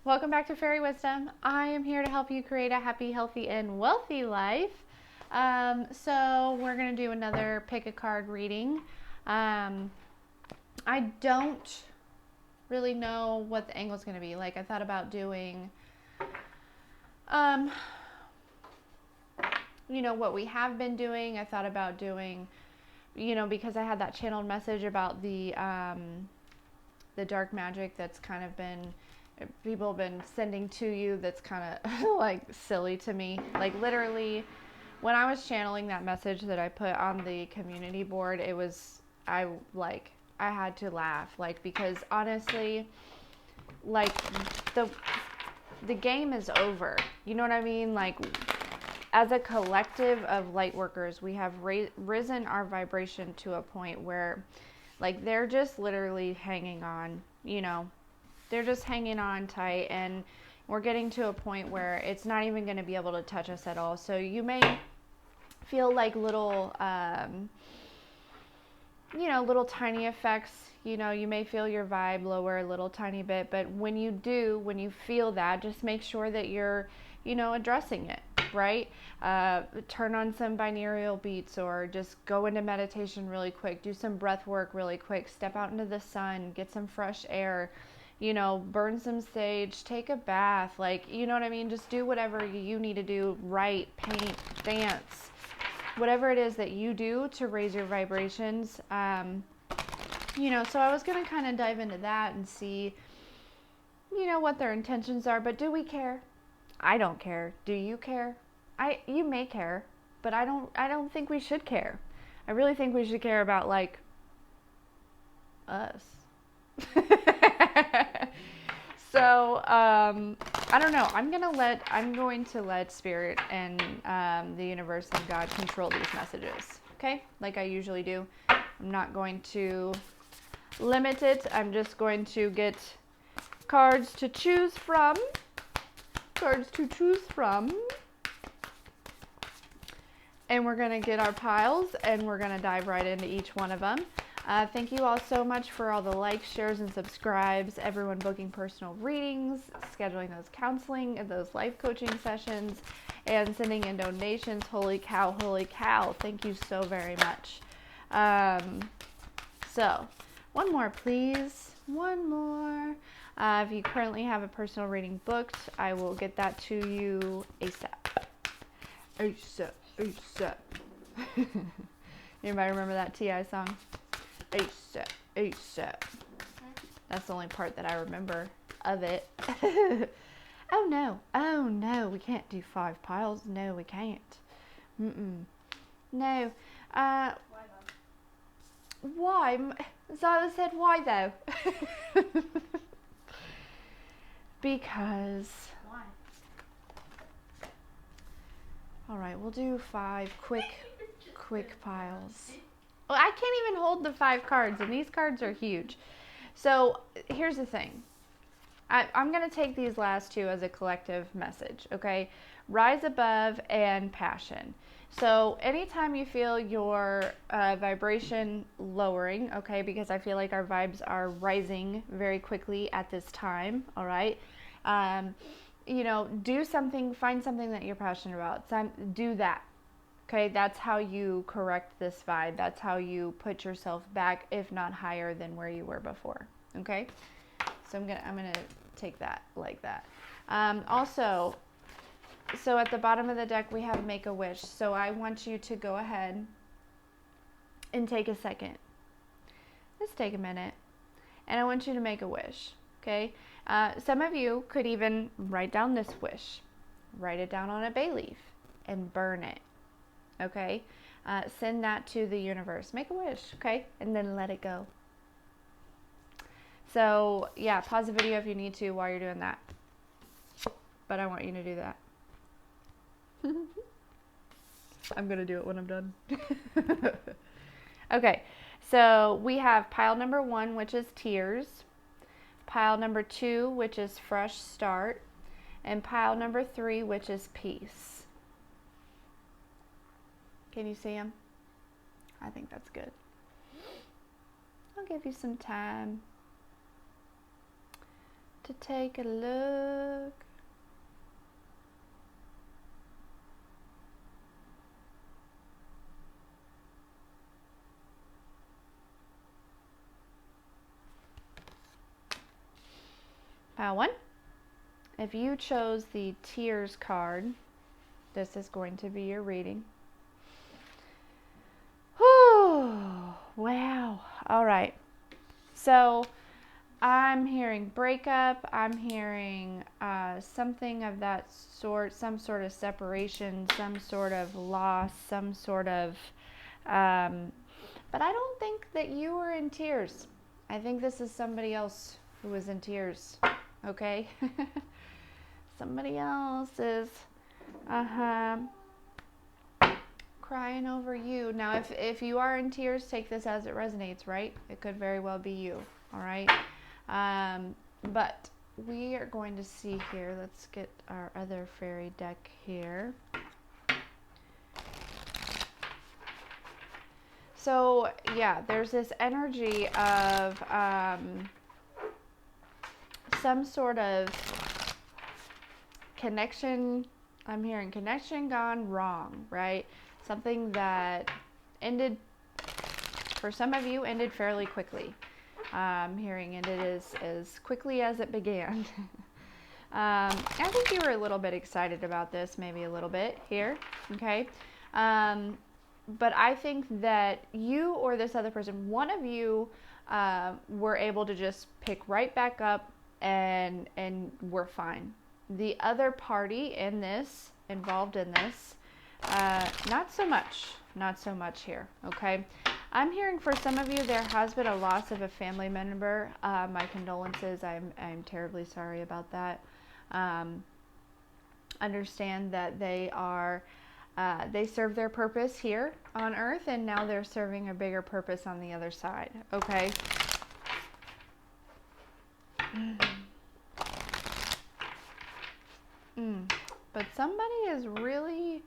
Welcome back to Fairy Wisdom. I am here to help you create a happy, healthy, and wealthy life. So we're going to do another pick a card reading. I don't really know what the angle is going to be. Like, I thought about doing, what we have been doing. I thought about doing, because I had that channeled message about the dark magic that's kind of been people have been sending to you, that's kind of like silly to me. Like, literally, when I was channeling that message that I put on the community board, I had to laugh, like, because honestly, like, the game is over. You know what I mean? Like, as a collective of light workers, we have risen our vibration to a point where, like, they're just literally hanging on, they're just hanging on tight, and we're getting to a point where it's not even going to be able to touch us at all. So you may feel like little, little tiny effects. You may feel your vibe lower a little tiny bit, but when you feel that, just make sure that you're, addressing it, right? Turn on some binaural beats, or just go into meditation really quick. Do some breath work really quick. Step out into the sun, get some fresh air. Burn some sage, take a bath, like, you know what I mean? Just do whatever you need to do, write, paint, dance, whatever it is that you do to raise your vibrations. So I was going to kind of dive into that and see, what their intentions are, but do we care? I don't care. Do you care? You may care, but I don't think we should care. I really think we should care about, like, us. So, I don't know. I'm going to let Spirit and the universe and God control these messages. Okay? Like I usually do. I'm not going to limit it. I'm just going to get cards to choose from. And we're going to get our piles, and we're going to dive right into each one of them. Thank you all so much for all the likes, shares, and subscribes, everyone booking personal readings, scheduling those counseling and those life coaching sessions, and sending in donations. Holy cow, holy cow. Thank you so very much. So, one more, please. One more. If you currently have a personal reading booked, I will get that to you ASAP. ASAP. Anybody remember that T.I. song? ASAP. That's the only part that I remember of it. Oh no, we can't do 5 piles. No, we can't. No. Why though? Why? Zyla said why though? Because. Why? Alright, we'll do 5 quick piles. Well, I can't even hold the 5 cards, and these cards are huge. So here's the thing. I'm going to take these last 2 as a collective message, okay? Rise above and passion. So anytime you feel your vibration lowering, okay, because I feel like our vibes are rising very quickly at this time, all right? Do something, find something that you're passionate about. Do that. Okay, that's how you correct this vibe. That's how you put yourself back, if not higher than where you were before. Okay, so I'm gonna take that like that. Also, so at the bottom of the deck we have make a wish. So I want you to go ahead and take a second. Just take a minute, and I want you to make a wish. Okay, some of you could even write down this wish. Write it down on a bay leaf and burn it. Okay, send that to the universe. Make a wish, okay, and then let it go. So yeah, pause the video if you need to while you're doing that, but I want you to do that. I'm gonna do it when I'm done. Okay, so we have pile number 1, which is tears, pile number 2, which is fresh start, and pile number 3, which is peace. Can you see them? I think that's good. I'll give you some time. to take a look. Pile 1. If you chose the Tears card, this is going to be your reading. Whew, wow. All right. So I'm hearing breakup. I'm hearing something of that sort, some sort of separation, some sort of loss, some sort of... but I don't think that you were in tears. I think this is somebody else who was in tears. Okay? Somebody else is crying over you. Now, if you are in tears, take this as it resonates, right? It could very well be you. All right? But we are going to see here. Let's get our other fairy deck here. So, yeah, there's this energy of some sort of connection. I'm hearing connection gone wrong, right? Something that ended, for some of you, ended fairly quickly. I'm hearing ended as quickly as it began. I think you were a little bit excited about this, maybe a little bit here, okay? But I think that you or this other person, one of you were able to just pick right back up and we're fine. The other party in this, involved in this, not so much here, okay? I'm hearing for some of you there has been a loss of a family member. My condolences. I'm terribly sorry about that. Understand that they are, they serve their purpose here on earth, and now they're serving a bigger purpose on the other side, okay? But somebody is really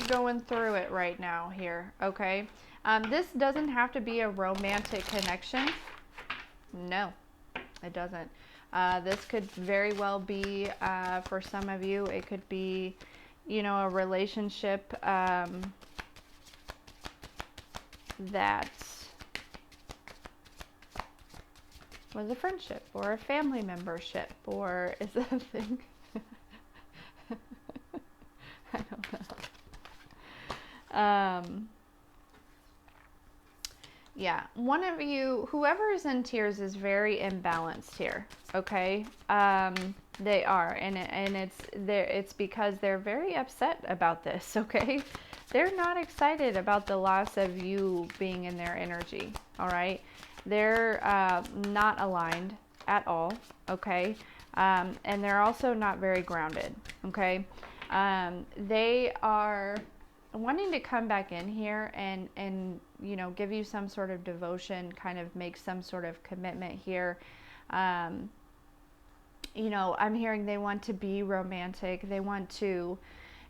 going through it right now here, okay? This doesn't have to be a romantic connection. No, it doesn't. This could very well be, for some of you, it could be, you know, a relationship that was a friendship or a family membership, or is that a thing? I don't know. Yeah, one of you, whoever is in tears, is very imbalanced here. Okay, they are, and it's because they're very upset about this. Okay, they're not excited about the loss of you being in their energy. All right, they're not aligned at all. Okay, and they're also not very grounded. Okay, they are wanting to come back in here and you know, give you some sort of devotion, kind of make some sort of commitment here. You know, I'm hearing they want to be romantic. They want to,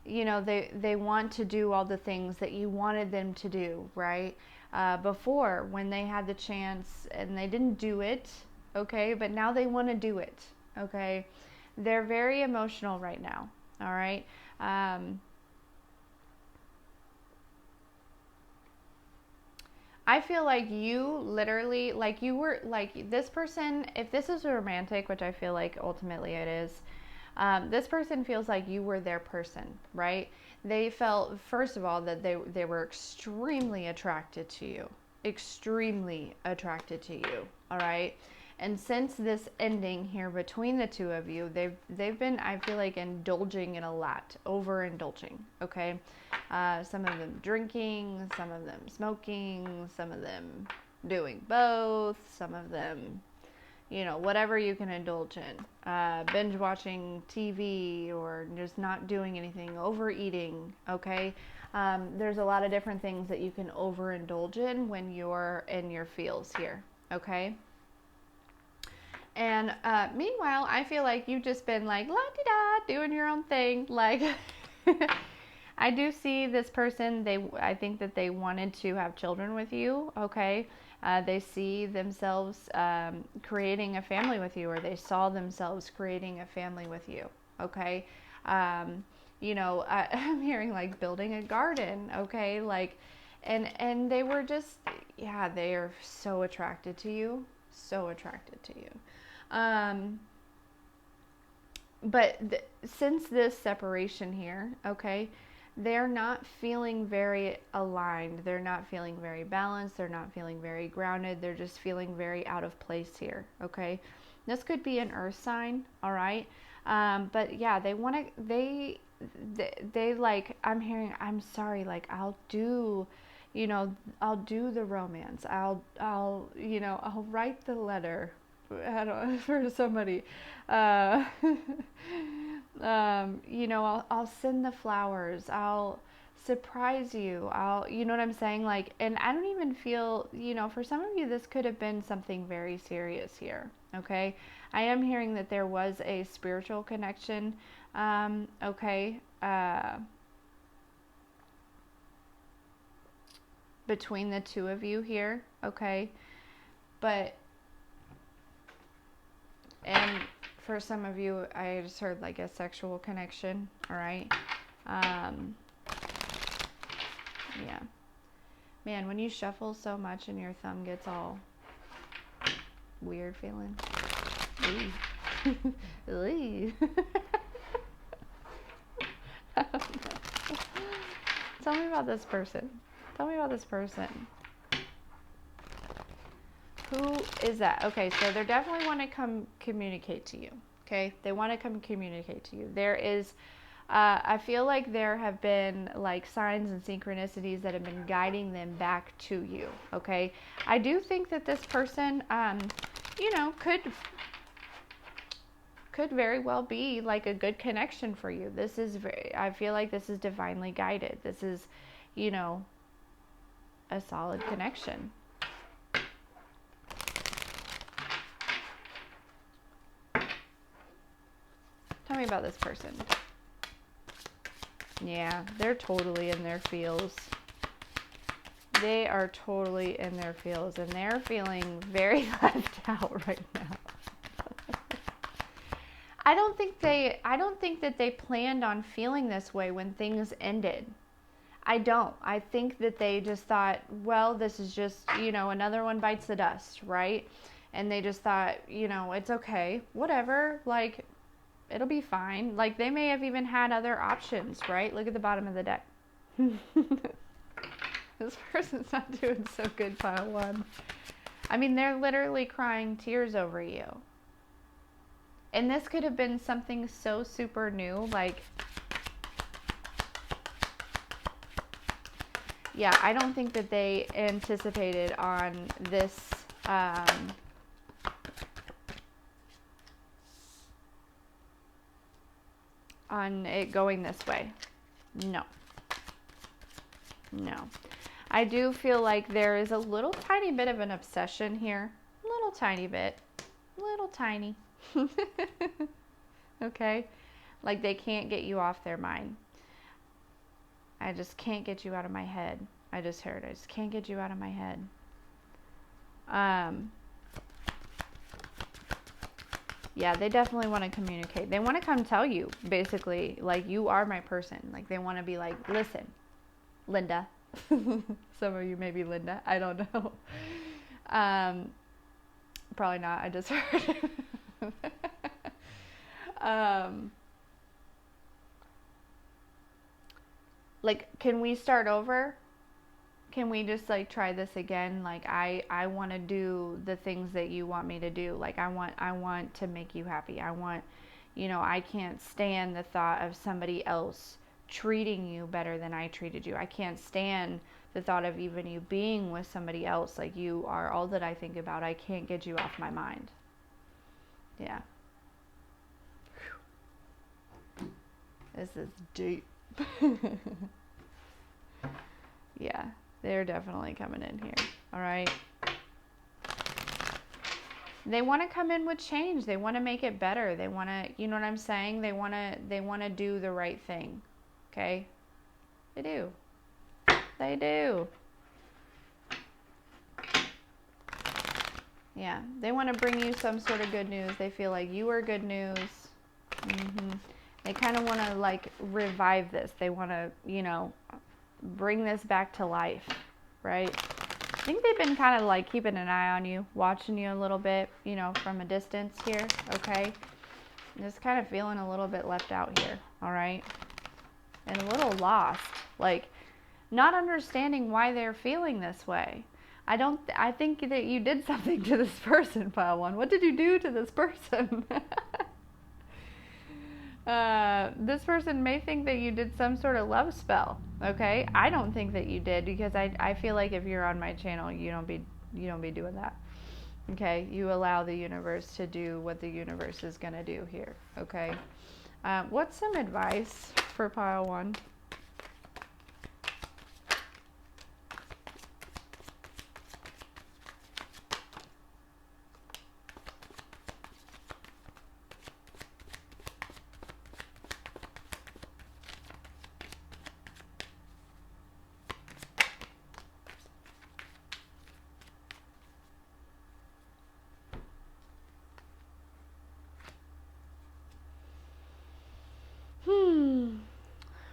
you know, they want to do all the things that you wanted them to do, right? Before, when they had the chance and they didn't do it, okay? But now they want to do it, okay? They're very emotional right now, all right? I feel like you literally, like you were, like this person, if this is romantic, which I feel like ultimately it is, this person feels like you were their person, right? They felt, first of all, that they were extremely attracted to you, all right? And since this ending here between the two of you, they've been, I feel like, indulging in a lot, overindulging, okay? Some of them drinking, some of them smoking, some of them doing both, some of them, you know, whatever you can indulge in. Binge watching TV or just not doing anything, overeating, okay? There's a lot of different things that you can overindulge in when you're in your feels here, okay? And meanwhile, I feel like you've just been like, la-di-da, doing your own thing. Like, I do see this person, I think that they wanted to have children with you, okay? They see themselves creating a family with you, or they saw themselves creating a family with you, okay? I'm hearing like building a garden, okay? Like, and they were just, yeah, they are so attracted to you, so attracted to you. But since this separation here, okay, they're not feeling very aligned. They're not feeling very balanced. They're not feeling very grounded. They're just feeling very out of place here, okay? This could be an earth sign, all right? But yeah, they want to, they like, I'm hearing, I'm sorry, like, I'll do the romance. I'll write the letter. I don't know, for somebody. Uh, I'll send the flowers. I'll surprise you. You know what I'm saying? Like, and I don't even feel, for some of you, this could have been something very serious here. Okay. I am hearing that there was a spiritual connection. Okay. Between the two of you here. Okay. But, and for some of you, I just heard like a sexual connection. All right. Yeah. Man, when you shuffle so much and your thumb gets all weird feeling. Ooh. Tell me about this person. Tell me about this person. Who is that? Okay, so they definitely want to come communicate to you. Okay, they want to come communicate to you. There is, I feel like there have been like signs and synchronicities that have been guiding them back to you. Okay, I do think that this person, could very well be like a good connection for you. This is I feel like this is divinely guided. This is, a solid connection. Tell me about this person. Yeah, they're totally in their feels. They are totally in their feels, and they're feeling very left out right now. I don't think that they planned on feeling this way when things ended. I don't. I think that they just thought, well, this is just, another one bites the dust, right? And they just thought, it's okay, whatever, like, it'll be fine. Like, they may have even had other options, right? Look at the bottom of the deck. This person's not doing so good, pile one. I mean, they're literally crying tears over you. And this could have been something so super new, like, yeah, I don't think that they anticipated on this, on it going this way. No. I do feel like there is a little tiny bit of an obsession here. Little tiny bit. Little tiny. Okay? Like they can't get you off their mind. I just can't get you out of my head. I just can't get you out of my head. Yeah, they definitely want to communicate. They want to come tell you, basically, like, you are my person. Like, they want to be like, listen, Linda. Some of you may be Linda. I don't know. Probably not. I just heard it. Like, can we start over? Can we just like try this again? Like, I want to do the things that you want me to do. Like, I want to make you happy. I can't stand the thought of somebody else treating you better than I treated you. I can't stand the thought of even you being with somebody else. Like, you are all that I think about. I can't get you off my mind. Yeah. This is deep. Yeah, they're definitely coming in here. All right. They want to come in with change. They want to make it better. They want to, you know what I'm saying? They want to do the right thing. Okay? They do. They do. Yeah, they want to bring you some sort of good news. They feel like you are good news. They kind of want to like revive this. They want to, you know, bring this back to life, right? I think they've been kind of like keeping an eye on you, watching you a little bit, you know, from a distance here, okay? Just kind of feeling a little bit left out here, all right? And a little lost, like not understanding why they're feeling this way. I think that you did something to this person, pile one. What did you do to this person? This person may think that you did some sort of love spell, okay? I don't think that you did, because I feel like if you're on my channel, you don't be doing that. Okay? You allow the universe to do what the universe is going to do here, okay? What's some advice for pile one?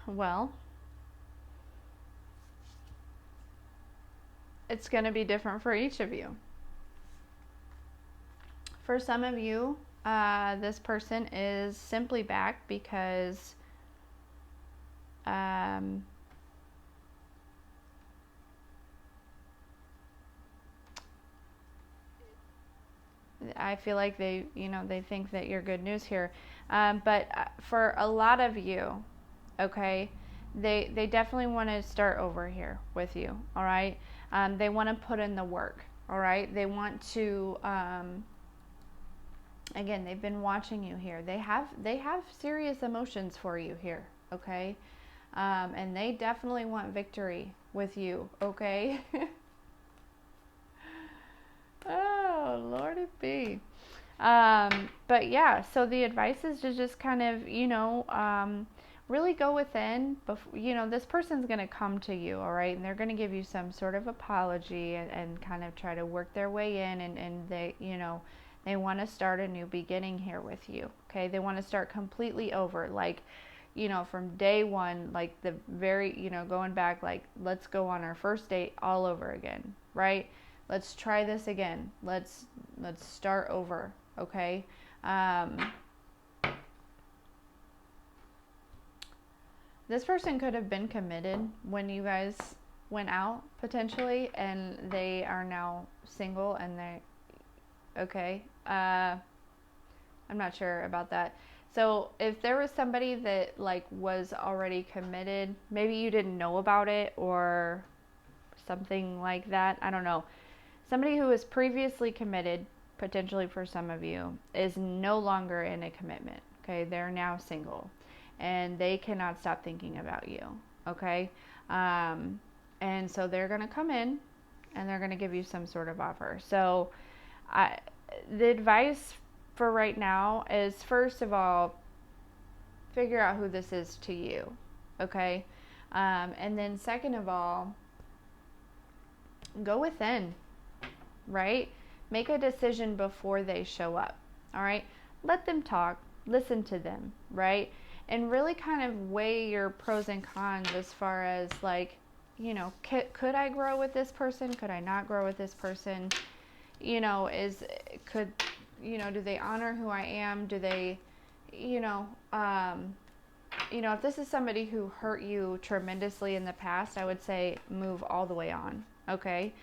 Well, it's going to be different for each of you. For some of you, this person is simply back because I feel like they think that you're good news here. But for a lot of you, okay, they definitely want to start over here with you, all right? They want to put in the work, all right? They want to, again, they've been watching you here. They have serious emotions for you here, okay? And they definitely want victory with you, okay? Oh, Lordy be. But yeah, so the advice is to just kind of, really go within. This person's going to come to you, all right? And they're going to give you some sort of apology and kind of try to work their way in. And they, they want to start a new beginning here with you, okay? They want to start completely over, like, from day one, like the very, going back, like, let's go on our first date all over again, right? Let's try this again. Let's start over, okay? This person could have been committed when you guys went out, potentially, and they are now single and okay. I'm not sure about that. So if there was somebody that like was already committed, maybe you didn't know about it or something like that. I don't know. Somebody who was previously committed, potentially for some of you, is no longer in a commitment. Okay, they're now single, and they cannot stop thinking about you. Okay, and so they're gonna come in, and they're gonna give you some sort of offer. So, the advice for right now is, first of all, figure out who this is to you. Okay, and then second of all, go within. Right? Make a decision before they show up. All right? Let them talk. Listen to them. Right? And really kind of weigh your pros and cons as far as like, could I grow with this person? Could I not grow with this person? Do they honor who I am? Do they, if this is somebody who hurt you tremendously in the past, I would say move all the way on. Okay?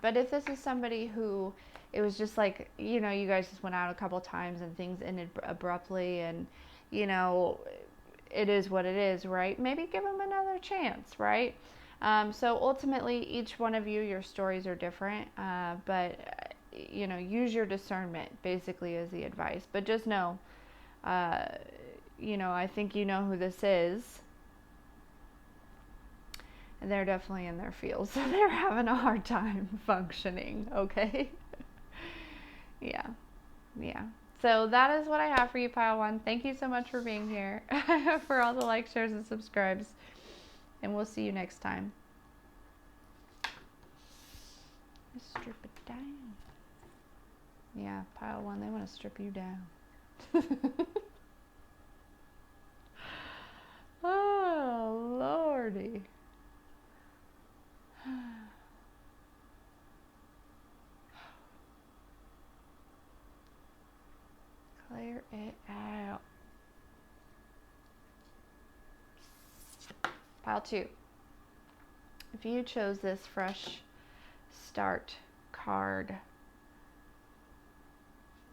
But if this is somebody who it was just like, you guys just went out a couple times and things ended abruptly and, it is what it is, right? Maybe give them another chance, right? So ultimately, each one of you, your stories are different, but, use your discernment, basically, is the advice. But just know, I think you know who this is. And they're definitely in their field, so they're having a hard time functioning, okay? Yeah. So that is what I have for you, Pile One. Thank you so much for being here, for all the likes, shares, and subscribes. And we'll see you next time. Let's strip it down. Yeah, pile 1, they want to strip you down. Oh, Lordy. Clear it out. Pile 2. If you chose this fresh start card.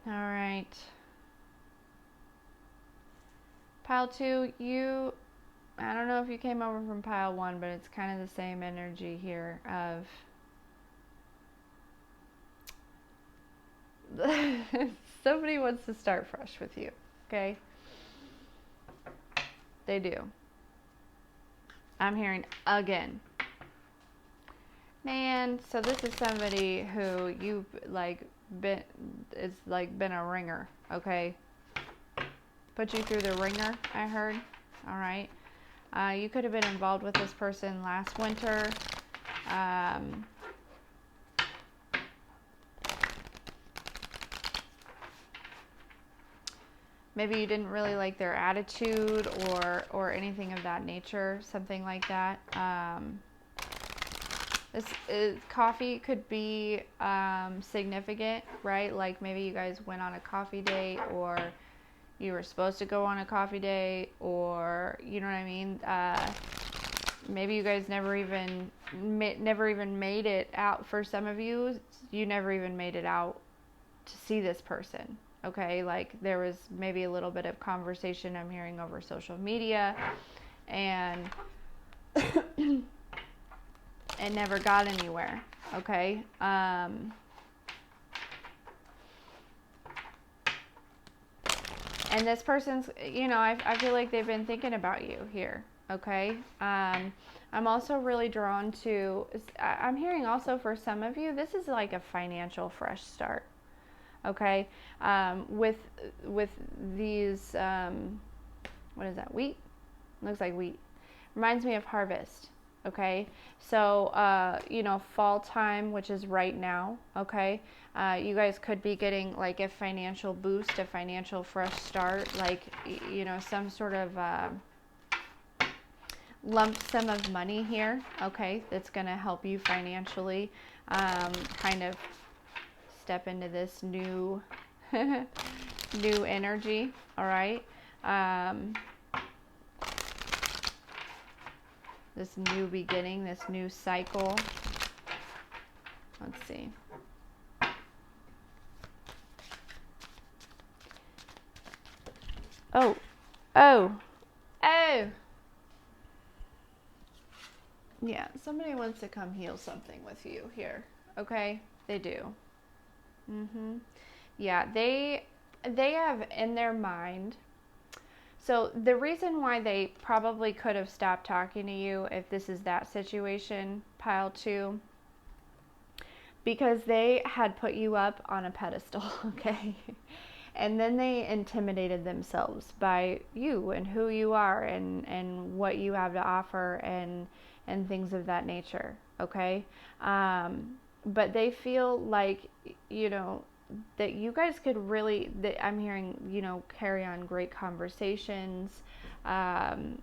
All right. Pile 2, I don't know if you came over from pile 1, but it's kind of the same energy here of somebody wants to start fresh with you, okay? They do. I'm hearing again. Man, so this is somebody who you've been a ringer, okay? Put you through the ringer, I heard. All right. You could have been involved with this person last winter. Maybe you didn't really like their attitude or anything of that nature, something like that. Coffee could be significant, right? Like maybe you guys went on a coffee date, or you were supposed to go on a coffee date, or you know what I mean? Maybe you guys never even made it out. For some of you, you never even made it out to see this person. Okay, like there was maybe a little bit of conversation I'm hearing over social media, and it never got anywhere. Okay. And this person's, I feel like they've been thinking about you here. Okay. I'm also really drawn to, I'm hearing also for some of you, this is like a financial fresh start. Okay. With these, what is that? Wheat? Looks like wheat. Reminds me of harvest. Okay. So, fall time, which is right now. Okay. You guys could be getting like a financial boost, a financial fresh start, like, some sort of, lump sum of money here. Okay. That's going to help you financially, kind of step into this new new energy. All right. This new beginning, this new cycle. Let's see. Oh. Yeah, somebody wants to come heal something with you here. Okay? They do. Yeah, they have in their mind. So the reason why they probably could have stopped talking to you, if this is that situation, pile 2, because they had put you up on a pedestal, okay? And then they intimidated themselves by you and who you are and what you have to offer and things of that nature, okay? But they feel like, that you guys could really, I'm hearing, carry on great conversations. I'm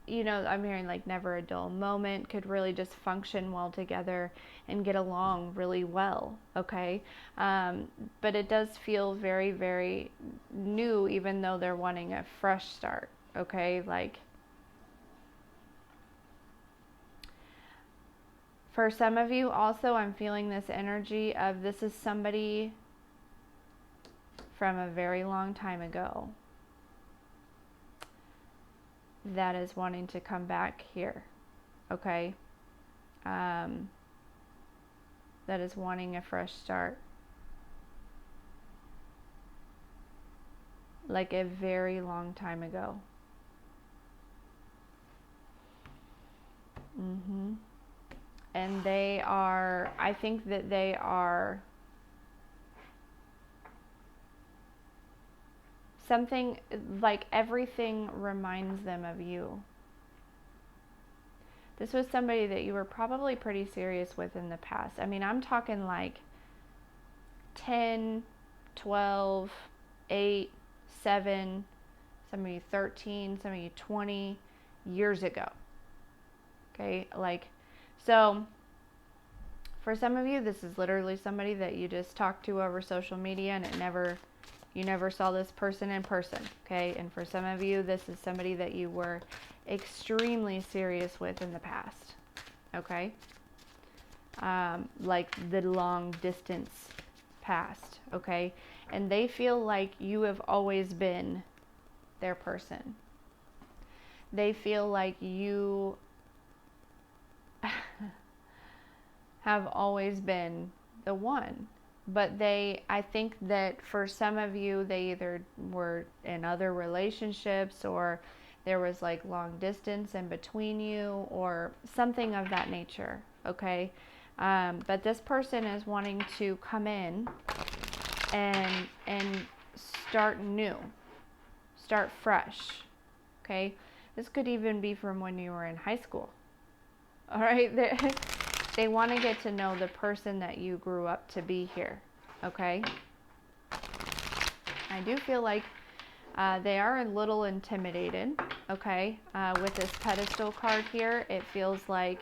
hearing like never a dull moment, could really just function well together and get along really well, okay? But it does feel very, very new, even though they're wanting a fresh start, okay? Like, for some of you also, I'm feeling this energy of this is somebody from a very long time ago that is wanting to come back here, okay? That is wanting a fresh start. Like a very long time ago. And I think that they are something like everything reminds them of you. This was somebody that you were probably pretty serious with in the past. I mean, I'm talking like 10, 12, 8, 7, some of you 13, some of you 20 years ago. Okay, like, so for some of you, this is literally somebody that you just talked to over social media and you never saw this person in person, okay? And for some of you, this is somebody that you were extremely serious with in the past, okay? Like the long distance past, okay? And they feel like you have always been their person. They feel like you have always been the one. But I think that for some of you, they either were in other relationships or there was like long distance in between you or something of that nature, okay? But this person is wanting to come in and start new, start fresh, okay? This could even be from when you were in high school, all right? They want to get to know the person that you grew up to be here, okay? I do feel like they are a little intimidated, okay? With this pedestal card here, it feels like,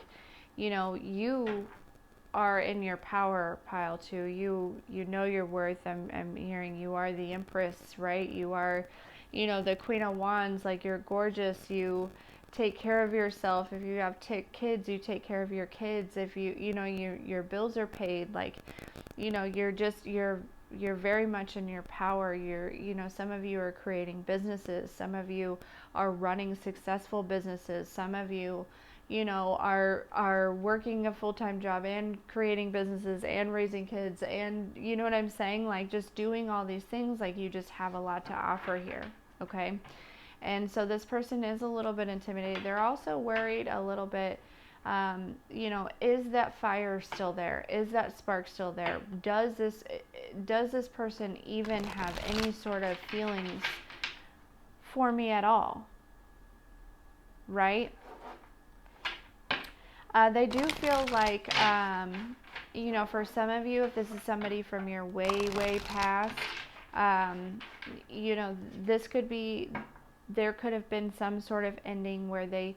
you are in your power pile too. You know your worth. I'm hearing you are the Empress, right? You are, the Queen of Wands, like you're gorgeous. You take care of yourself. If you have kids, you take care of your kids. If your bills are paid, like, you're very much in your power. Some of you are creating businesses. Some of you are running successful businesses. Some of you, are working a full-time job and creating businesses and raising kids. And you know what I'm saying? Like just doing all these things, like you just have a lot to offer here. Okay. And so this person is a little bit intimidated. They're also worried a little bit, is that fire still there? Is that spark still there? Does this person even have any sort of feelings for me at all? Right? They do feel like, for some of you, if this is somebody from your way, way past, this could be, there could have been some sort of ending where they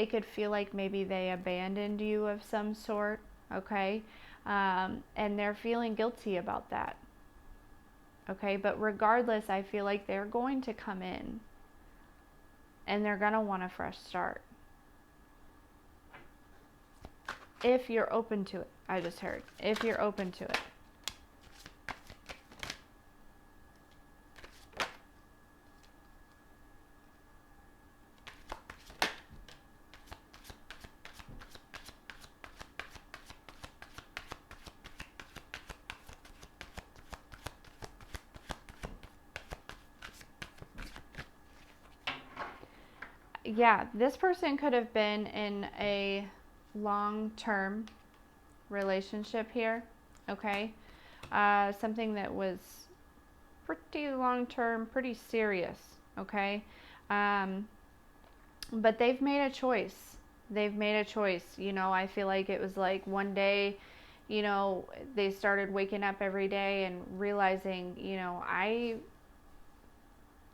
could feel like maybe they abandoned you of some sort, okay? And they're feeling guilty about that, okay? But regardless, I feel like they're going to come in and they're going to want a fresh start. If you're open to it, I just heard. If you're open to it. Yeah, this person could have been in a long-term relationship here, okay? Something that was pretty long-term, pretty serious, okay? But they've made a choice. They've made a choice. I feel like it was like one day, they started waking up every day and realizing, I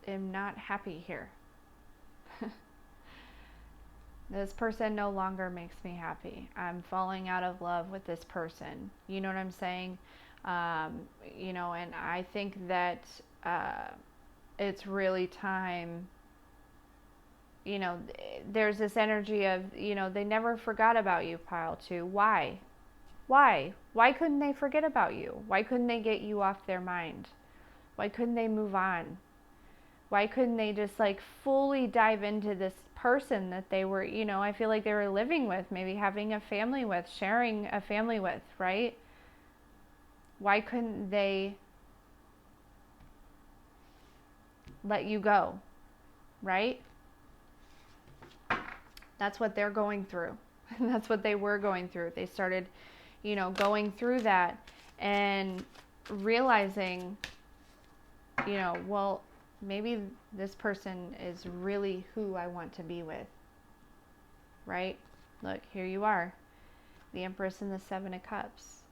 am not happy here. This person no longer makes me happy. I'm falling out of love with this person. You know what I'm saying? And I think that it's really time. There's this energy of, they never forgot about you, pile 2. Why? Why couldn't they forget about you? Why couldn't they get you off their mind? Why couldn't they move on? Why couldn't they just like fully dive into this person that they were, I feel like they were living with, maybe having a family with, sharing a family with, right? Why couldn't they let you go, right? That's what they're going through. That's what they were going through. They started, going through that and realizing, well, maybe this person is really who I want to be with, right? Look, here you are. The Empress and the Seven of Cups.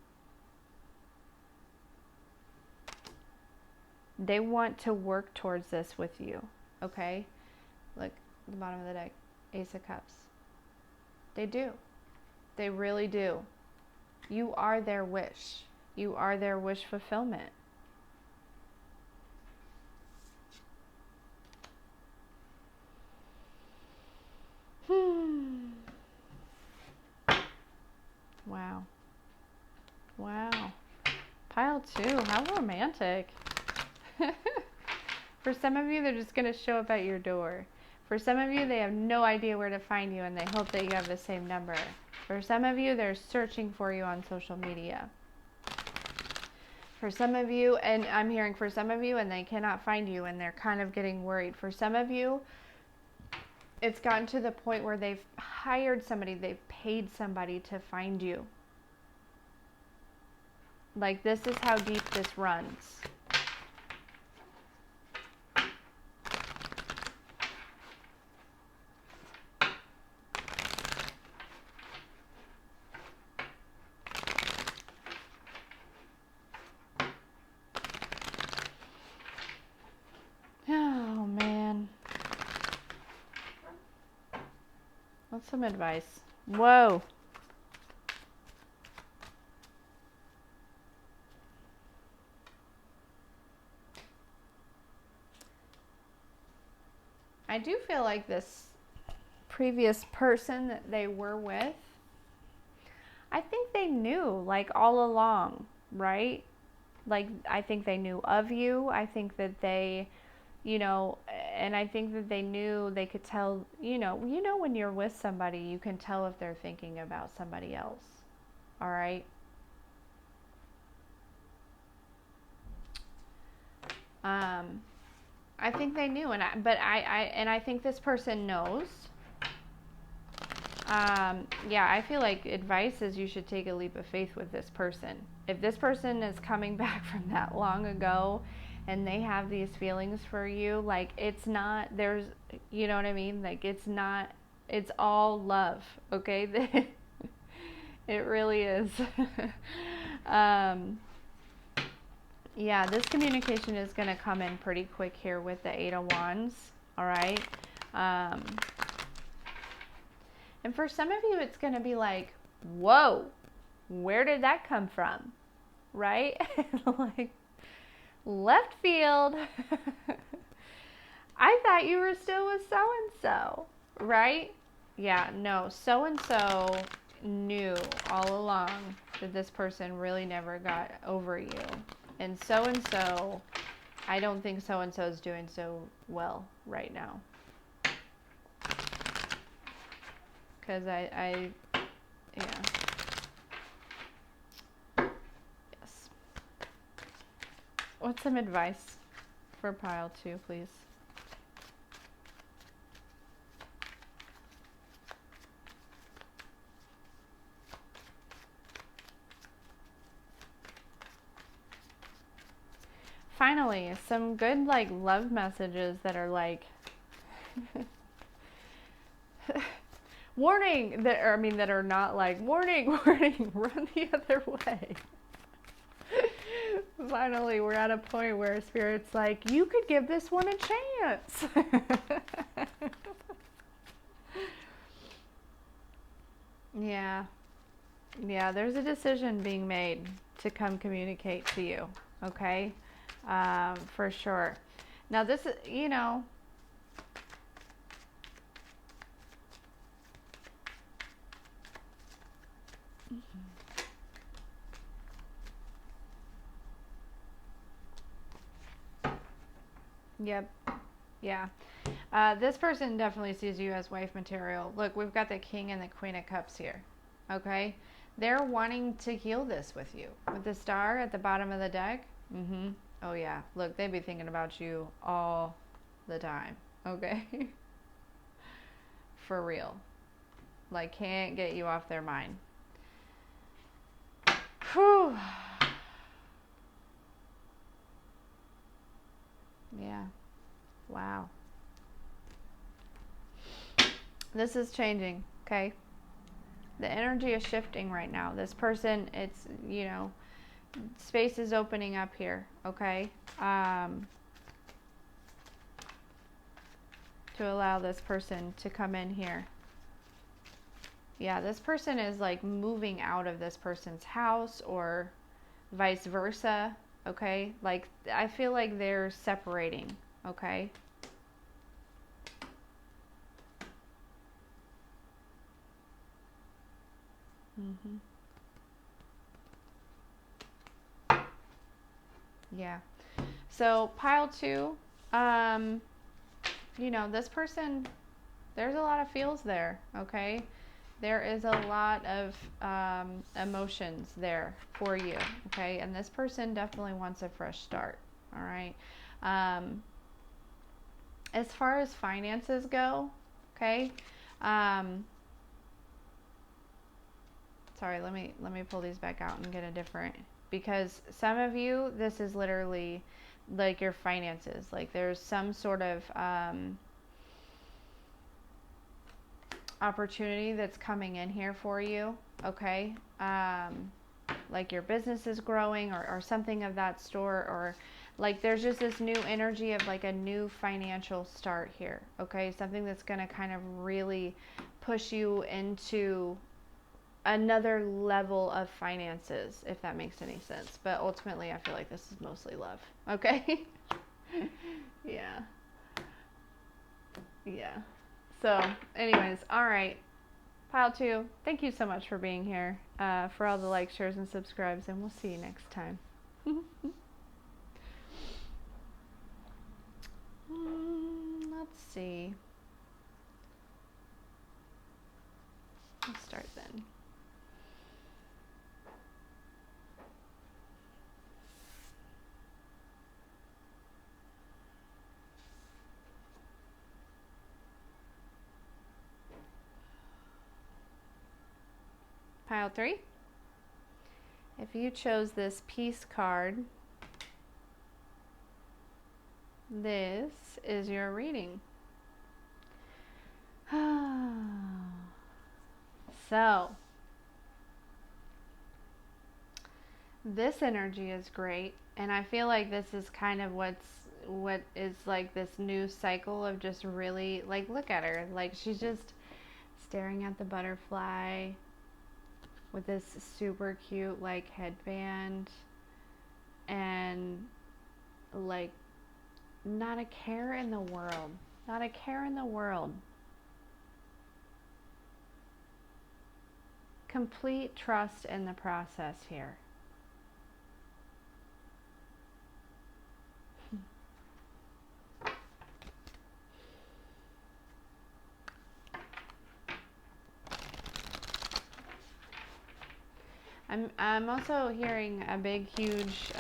They want to work towards this with you, okay? Look, at the bottom of the deck, Ace of Cups. They do. They really do. You are their wish. You are their wish fulfillment. Wow. Wow. Pile 2, how romantic. For some of you, they're just going to show up at your door. For some of you, they have no idea where to find you and they hope that you have the same number. For some of you, they're searching for you on social media. For some of you, and I'm hearing for some of you, and they cannot find you and they're kind of getting worried. For some of you, it's gotten to the point where they've hired somebody, they've paid somebody to find you. Like, this is how deep this runs. Oh, man. What's some advice? Whoa. I do feel like this previous person that they were with, I think they knew, like, all along, right? Like, I think they knew of you. I think that they, you know, and I think that they knew, they could tell, you know, when you're with somebody, you can tell if they're thinking about somebody else. All right? I think they knew, and I think this person knows. Yeah, I feel like advice is you should take a leap of faith with this person. If this person is coming back from that long ago and they have these feelings for you, like, it's not, there's, you know what I mean? Like, it's not, it's all love, okay? It really is. Yeah, this communication is going to come in pretty quick here with the Eight of Wands, all right? And for some of you, it's going to be like, whoa, where did that come from, right? Like, left field. I thought you were still with so-and-so, right? Yeah, no, so-and-so knew all along that this person really never got over you. And so, I don't think so-and-so is doing so well right now. Because yeah. Yes. What's some advice for pile 2, please? Finally, some good, like, love messages that are like warning, that are not like warning, warning, run the other way. Finally, we're at a point where Spirit's like, you could give this one a chance. Yeah, there's a decision being made to come communicate to you, okay? For sure. Now this is, you know, yep, yeah. This person definitely sees you as wife material. Look, we've got the King and the Queen of Cups here, okay? They're wanting to heal this with you. With the Star at the bottom of the deck, oh yeah, look, they'd be thinking about you all the time, okay? For real. Like, can't get you off their mind. Whew. Yeah. Wow. This is changing, okay? The energy is shifting right now. This person, it's, you know, space is opening up here, okay? To allow this person to come in here. Yeah, this person is like moving out of this person's house or vice versa, okay? Like, I feel like they're separating, okay? Mm-hmm. Yeah. So pile 2, you know, this person, there's a lot of feels there, okay? There is a lot of emotions there for you, okay? And this person definitely wants a fresh start, all right? As far as finances go, okay? Sorry, let me pull these back out and get a different, because some of you, this is literally like your finances. Like there's some sort of opportunity that's coming in here for you, okay? Like your business is growing or something of that sort, or like there's just this new energy of like a new financial start here, okay? Something that's going to kind of really push you into another level of finances, if that makes any sense. But ultimately, I feel like this is mostly love, okay? Yeah. Yeah. So, anyways, all right. Pile 2, thank you so much for being here, for all the likes, shares, and subscribes, and we'll see you next time. Let's see. Let's start then. Pile 3. If you chose this peace card, this is your reading. So, this energy is great, and I feel like this is kind of what is like this new cycle of just really, like, look at her, like she's just staring at the butterfly with this super cute like headband, and like not a care in the world, not a care in the world. Complete trust in the process here. I'm also hearing a big, huge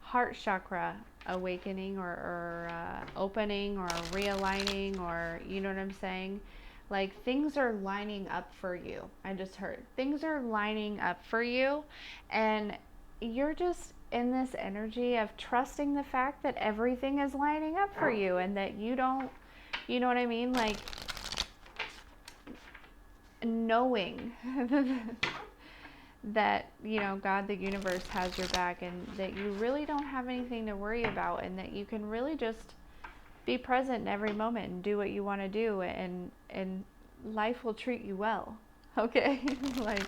heart chakra awakening, or opening, or realigning, or, you know what I'm saying? Like things are lining up for you. I just heard things are lining up for you, and you're just in this energy of trusting the fact that everything is lining up for you, and that you don't, you know what I mean? Like knowing that, you know, God, the universe has your back, and that you really don't have anything to worry about, and that you can really just be present in every moment and do what you want to do, and life will treat you well. Okay? Like,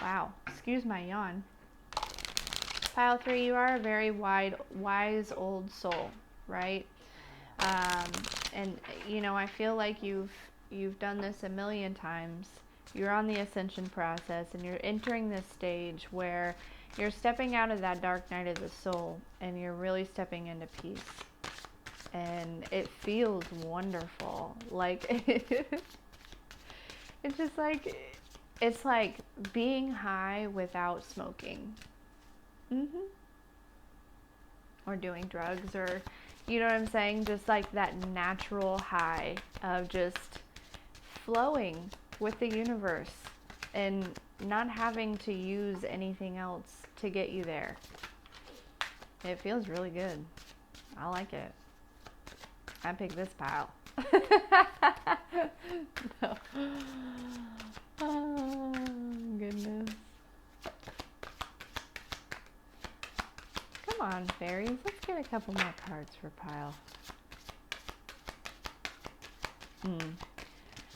wow, excuse my yawn. Pile 3, you are a very wise old soul, right? And you know, I feel like you've done this a million times. You're on the ascension process, and you're entering this stage where you're stepping out of that dark night of the soul, and you're really stepping into peace. And it feels wonderful. Like it's just like, it's like being high without smoking. Or doing drugs, or, you know what I'm saying? Just like that natural high of just flowing with the universe and not having to use anything else to get you there. It feels really good. I like it. I picked this pile. No. Oh, goodness. Come on, fairies. Let's get a couple more cards for pile.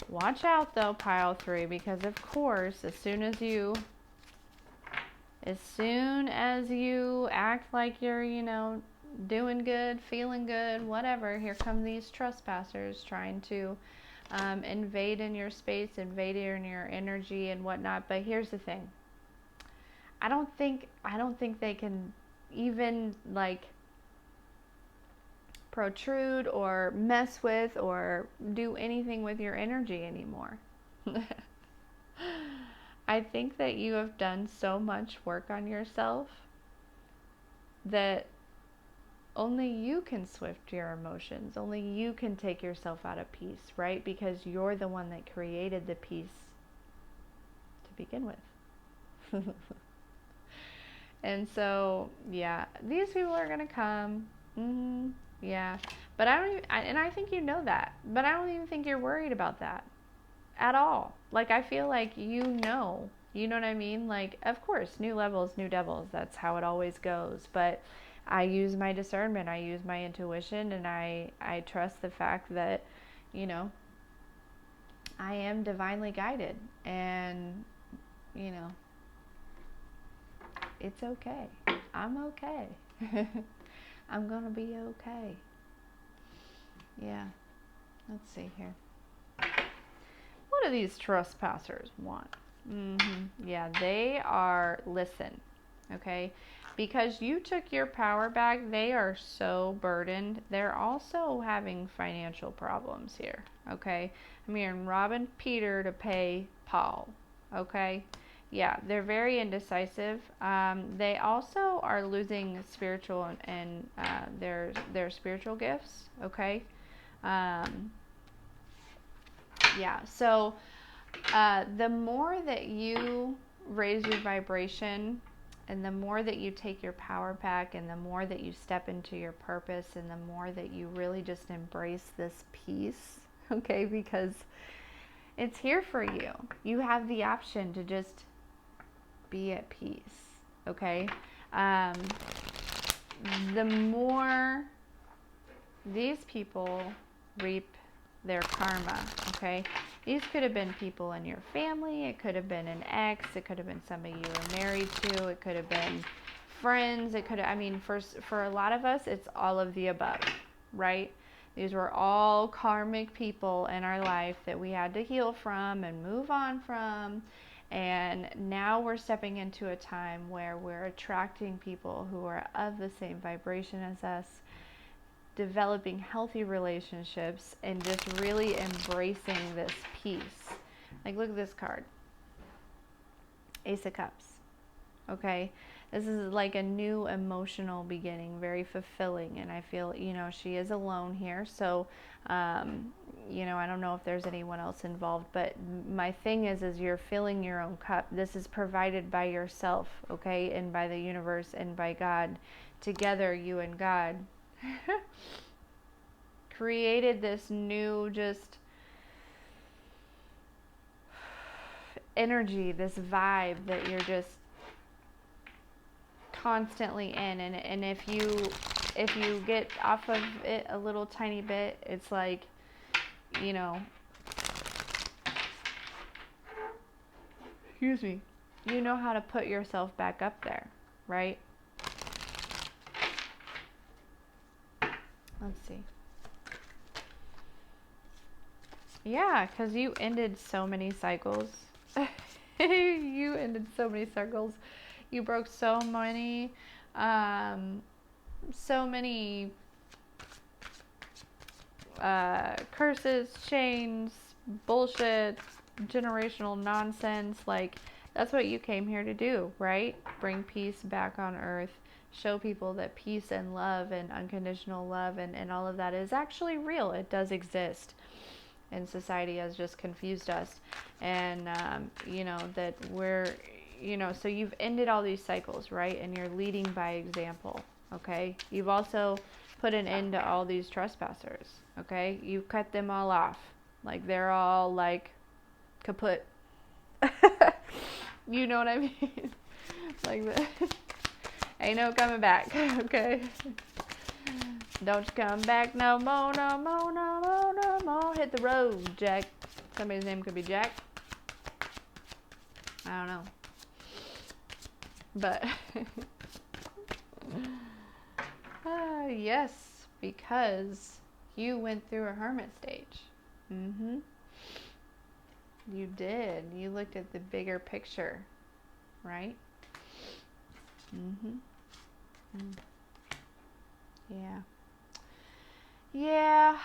Watch out, though, pile 3, because, of course, as soon as you act like you're, doing good, feeling good, whatever, here come these trespassers trying to invade in your space, invade in your energy and whatnot. But here's the thing. I don't think they can even like protrude or mess with or do anything with your energy anymore. I think that you have done so much work on yourself that only you can swift your emotions. Only you can take yourself out of peace, right? Because you're the one that created the peace to begin with. And so, yeah, these people are going to come. Yeah. But I think you know that. But I don't even think you're worried about that at all. Like, I feel like you know what I mean? Like, of course, new levels, new devils. That's how it always goes. But I use my discernment, I use my intuition, and I trust the fact that, I am divinely guided, and, it's okay. I'm okay. I'm gonna be okay. Yeah. Let's see here. What do these trespassers want? Yeah, they are, listen, okay? Because you took your power back, they are so burdened. They're also having financial problems here, okay? I'm hearing robbing Peter to pay Paul, okay? Yeah, they're very indecisive. They also are losing spiritual and their spiritual gifts, okay? Yeah, so the more that you raise your vibration, and the more that you take your power back, and the more that you step into your purpose, and the more that you really just embrace this peace, okay, because it's here for you. You have the option to just be at peace, okay? The more these people reap their karma, okay? These could have been people in your family. It could have been an ex. It could have been somebody you were married to. It could have been friends. It could have, for a lot of us, it's all of the above, right? These were all karmic people in our life that we had to heal from and move on from. And now we're stepping into a time where we're attracting people who are of the same vibration as us, developing healthy relationships, and just really embracing this peace. Like, look at this card. Ace of Cups. Okay? This is like a new emotional beginning, very fulfilling. And I feel, she is alone here. So, I don't know if there's anyone else involved. But my thing is you're filling your own cup. This is provided by yourself, okay? And by the universe and by God. Together, you and God created this new just energy, this vibe that you're just constantly in. And if you get off of it a little tiny bit, it's like, excuse me, you know how to put yourself back up there, right? Let's see. Yeah, because you ended so many cycles. You ended so many circles. You broke so many curses, chains, bullshit, generational nonsense. Like, that's what you came here to do, right? Bring peace back on earth. Show people that peace and love and unconditional love and all of that is actually real. It does exist. And society has just confused us. And, that we're, so you've ended all these cycles, right? And you're leading by example, Okay? You've also put an end to all these trespassers. Okay? You cut them all off. Like, they're all, like, kaput. You know what I mean? Like that. Ain't no coming back. Okay? Don't you come back no more, no more, no more, no more. Hit the road, Jack. Somebody's name could be Jack. I don't know. But, yes, because you went through a hermit stage. You did. You looked at the bigger picture, right? Yeah. Yeah.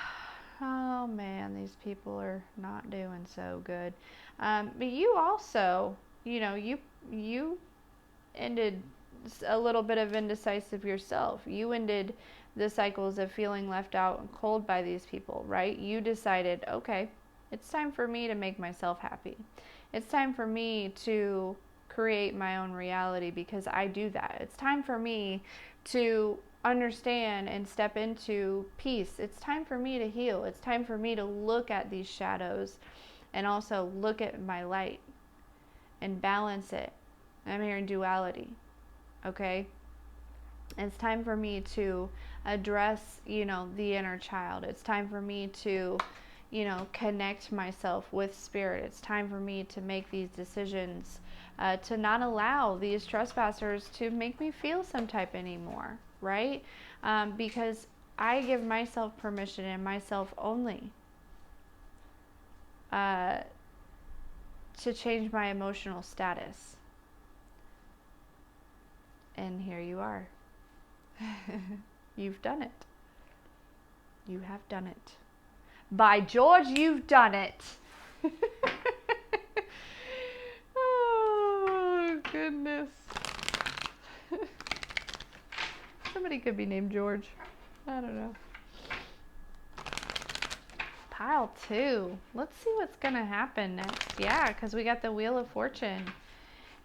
Oh man, these people are not doing so good. But you also, you ended a little bit of indecisive yourself. You ended the cycles of feeling left out and cold by these people, right? You decided, okay, it's time for me to make myself happy. It's time for me to create my own reality because I do that. It's time for me to understand and step into peace. It's time for me to heal. It's time for me to look at these shadows and also look at my light and balance it. I'm here in duality, okay? It's time for me to address, the inner child. It's time for me to, connect myself with spirit. It's time for me to make these decisions to not allow these trespassers to make me feel some type anymore, right? Because I give myself permission and myself only to change my emotional status. And here you are. You've done it. You have done it. By George, you've done it. Oh, goodness. Somebody could be named George. I don't know. Pile 2. Let's see what's going to happen next. Yeah, because we got the Wheel of Fortune.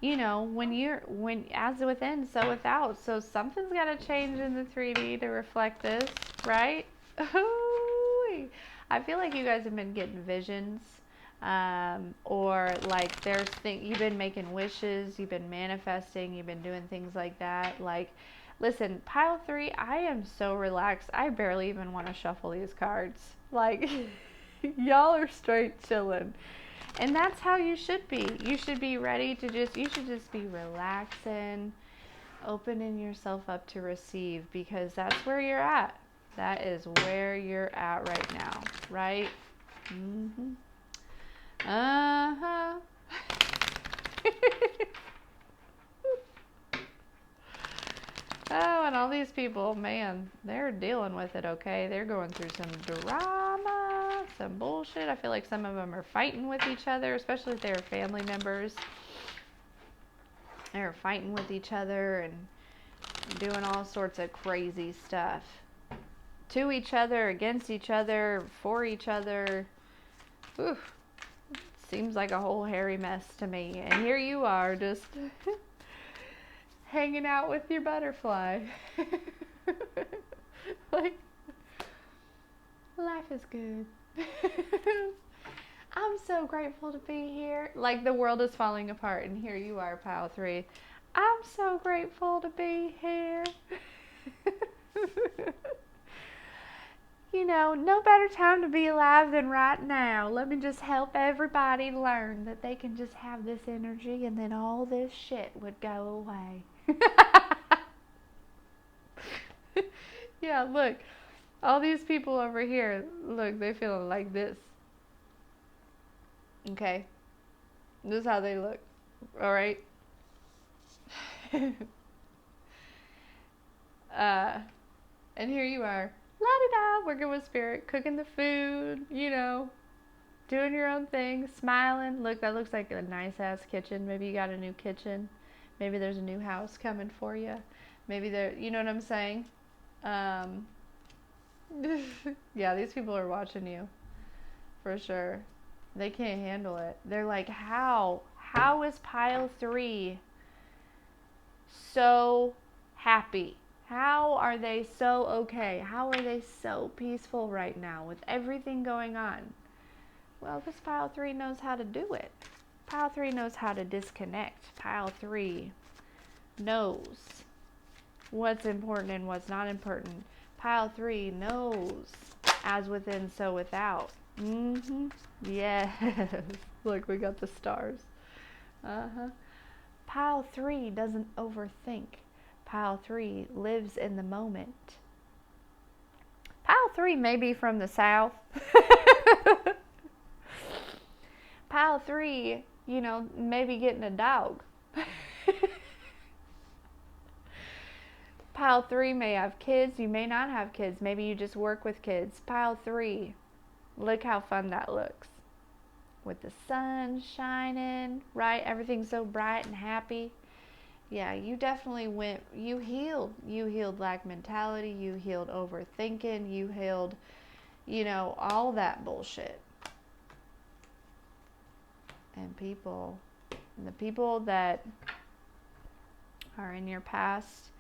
When as within, so without. So something's got to change in the 3D to reflect this, right? I feel like you guys have been getting visions, or like you've been making wishes, you've been manifesting, you've been doing things like that. Like, listen, pile 3, I am so relaxed. I barely even want to shuffle these cards. Like, y'all are straight chilling. And that's how you should be. You should be ready to you should just be relaxing, opening yourself up to receive, because that's where you're at. That is where you're at right now, right? Uh-huh. Oh, and all these people, man, they're dealing with it, okay? They're going through some drama, some bullshit. I feel like some of them are fighting with each other, especially if they're family members. They're fighting with each other and doing all sorts of crazy stuff. To each other, against each other, for each other. Oof. Seems like a whole hairy mess to me. And here you are, just hanging out with your butterfly. Like, life is good. I'm so grateful to be here. Like, the world is falling apart, and here you are, pile 3. I'm so grateful to be here. No better time to be alive than right now. Let me just help everybody learn that they can just have this energy and then all this shit would go away. Yeah, look. All these people over here, look, they feeling like this. Okay? This is how they look. Alright? And here you are. La-di-da, working with spirit, cooking the food, doing your own thing, smiling. Look, that looks like a nice-ass kitchen. Maybe you got a new kitchen. Maybe there's a new house coming for you. Maybe you know what I'm saying? Yeah, these people are watching you. For sure. They can't handle it. They're like, how? How is pile 3 so happy? How are they so okay? How are they so peaceful right now with everything going on? Well, this pile 3 knows how to do it. Pile 3 knows how to disconnect. Pile 3 knows what's important and what's not important. Pile 3 knows as within, so without. Yes. Look, we got the stars. Pile 3 doesn't overthink. Pile 3 lives in the moment. Pile 3 may be from the south. Pile 3, maybe getting a dog. Pile 3 may have kids. You may not have kids. Maybe you just work with kids. Pile 3, look how fun that looks. With the sun shining, right? Everything's so bright and happy. Yeah, you definitely you healed. You healed lack mentality. You healed overthinking. You healed, all that bullshit. And the people that are in your past,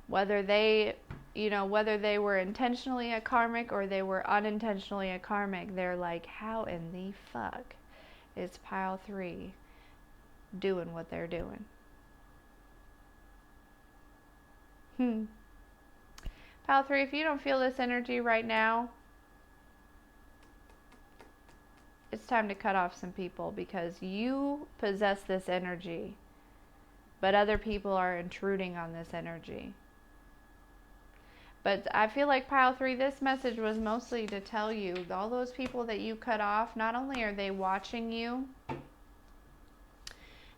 whether they were intentionally a karmic or they were unintentionally a karmic, they're like, how in the fuck is pile 3 doing what they're doing? Pile 3, if you don't feel this energy right now, it's time to cut off some people because you possess this energy, but other people are intruding on this energy. But I feel like pile 3, this message was mostly to tell you, all those people that you cut off, not only are they watching you,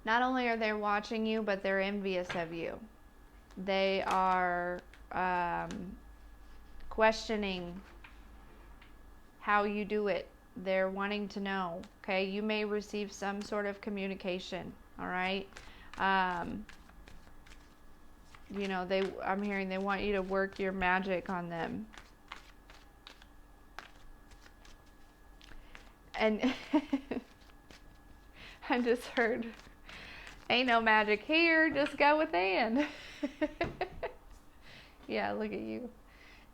but they're envious of you. They are questioning how you do it. They're wanting to know. Okay, you may receive some sort of communication. All right. I'm hearing they want you to work your magic on them. And I just heard, ain't no magic here, just go within. Yeah, look at you.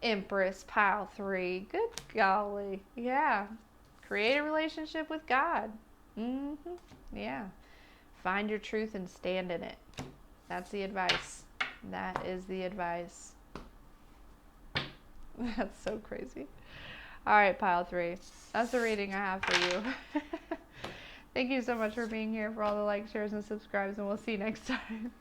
Empress, pile 3. Good golly. Yeah. Create a relationship with God. Yeah. Find your truth and stand in it. That's the advice. That is the advice. That's so crazy. All right, pile 3. That's the reading I have for you. Thank you so much for being here, for all the likes, shares, and subscribes, and we'll see you next time.